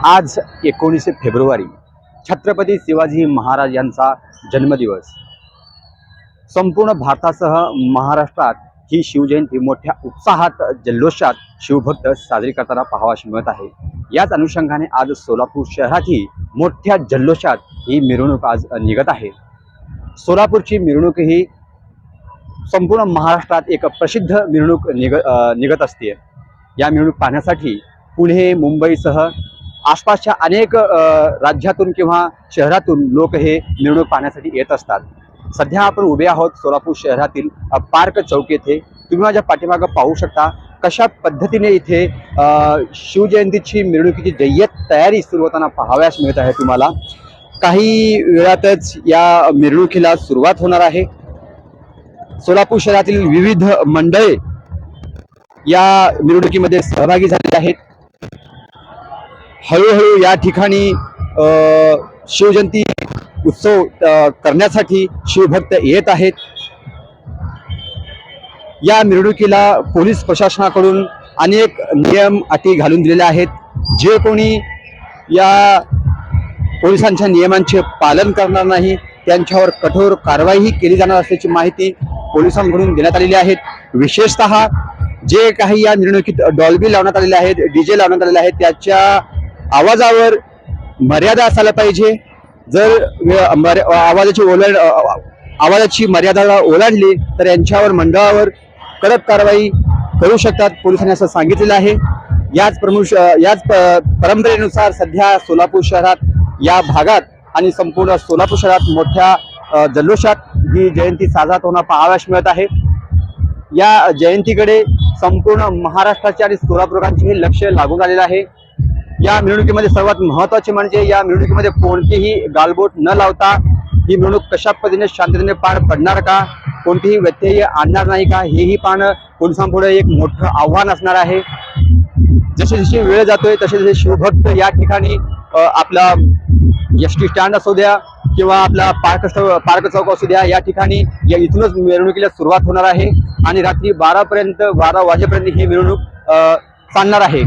आज 19 फेब्रुवारी छत्रपती शिवाजी महाराज यांचा जन्मदिवस। संपूर्ण भारतासह महाराष्ट्रात ही शिवजयंती मोठ्या उत्साहात जल्लोषात शिवभक्त साजरी करताना पाहावयास मिळत आहे। याच अनुषंगाने आज सोलापूर शहरातही मोठ्या जल्लोषात ही मिरवणूक आज निघत आहे। सोलापूरची मिरवणूक ही संपूर्ण महाराष्ट्रात एक प्रसिद्ध मिरवणूक निघत असते। या मिरवणूक पाहण्यासाठी पुणे मुंबईसह आसपासच्या अनेक राज्यातून किंवा शहरातून लोक हे मिरवणूक पाहण्यासाठी येत असतात। सध्या आपण उभे आहोत सोलापूर शहरातील पार्क चौक येथे। तुम्ही माझ्या पाठीमागे पाहू शकता कशा पद्धतीने इथे शिवजयंतीची मिरवणुकीची जय्यत तयारी सुरू होताना पाहावयास मिळत आहे। तुम्हाला काही वेळातच या मिरवणुकीला सुरुवात होणार आहे। सोलापूर शहरातील विविध मंडळे या मिरवणुकीमध्ये सहभागी झालेले आहेत। हळूहळू या ठिकाणी शिवजयंती उत्सव करण्यासाठी शिवभक्त येत आहेत। या मिरवणुकीला पोलीस प्रशासनाकडून अनेक नियम अटी घालून दिलेले आहेत। जे कोणी या पोलिसांच्या नियमांचे पालन करणार नाही त्यांच्यावर कठोर कारवाई केली जाणार असल्याची माहिती पोलिसांकडून देण्यात आलेली आहे। विशेषतः जे काही या मिरवणुकीत डॉल्बी लावण्यात आलेले आहेत, डीजे लावण्यात आलेले आहेत, त्याच्या आवाजावर मर्यादा असायला पाहिजे। जर आवाजाची मर्यादा ओलांडली तर यांच्यावर मंडळावर कडक कारवाई करू शकतात, पोलिसांनी असं सांगितलेलं आहे। याच परंपरेनुसार सध्या सोलापूर शहरात या भागात आणि संपूर्ण सोलापूर शहरात मोठ्या जल्लोषात ही जयंती साजरा होताना पाहावयास मिळत आहे। या जयंतीकडे संपूर्ण महाराष्ट्राचे आणि सोलापूरकरांचे हे लक्ष लागून आलेलं आहे। या मिरवणुकीमध्ये सर्वात महत्त्वाचे म्हणजे या मिरवणुकीमध्ये कोणतीही गालबोट न लावता ही मिरवणूक कशा पद्धतीने शांततेने पार पडणार का, कोणतीही व्यत्यय आणणार नाही का, हेही पाहणं पोलिसांपुढे एक मोठं आव्हान असणार आहे। जसे जसे वेळ जातोय तसे तसे शिवभक्त या ठिकाणी आपला एसटी स्टँड असू द्या किंवा आपला पार्क चौक असू द्या, या ठिकाणी इथूनच मिरवणुकीला सुरुवात होणार आहे आणि रात्री 12 वाजेपर्यंत ही मिरवणूक चालणार आहे।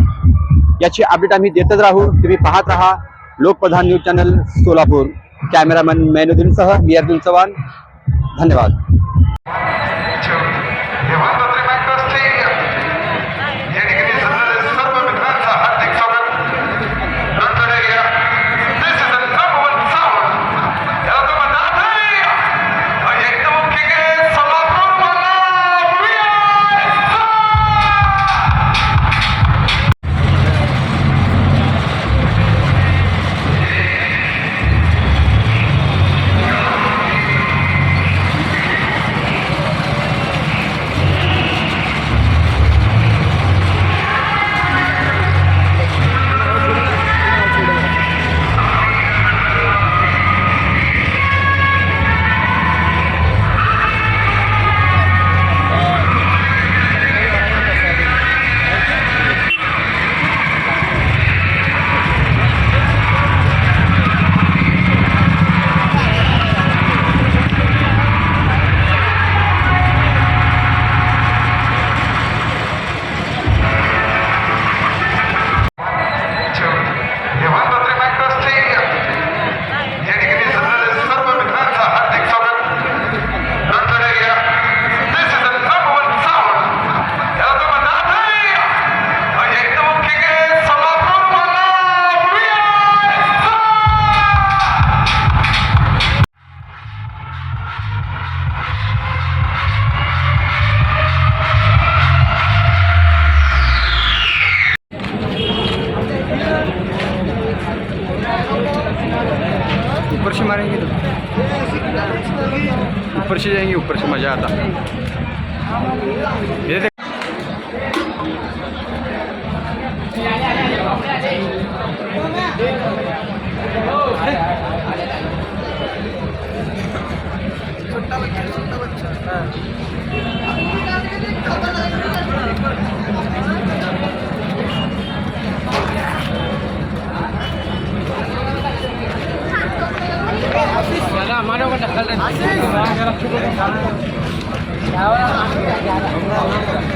याची अपडेट आम्ही देतच राहू। तुम्ही पाहत राहा Lokpradhan news channel Solapur. Cameraman Mainuddin सह मी अर्जुन चव्हाण। धन्यवाद। ऊपर से मारेंगे तो ऊपर से जाएंगे, ऊपर से मज़ा आता। ये देख छोटा बच्चा हमारे को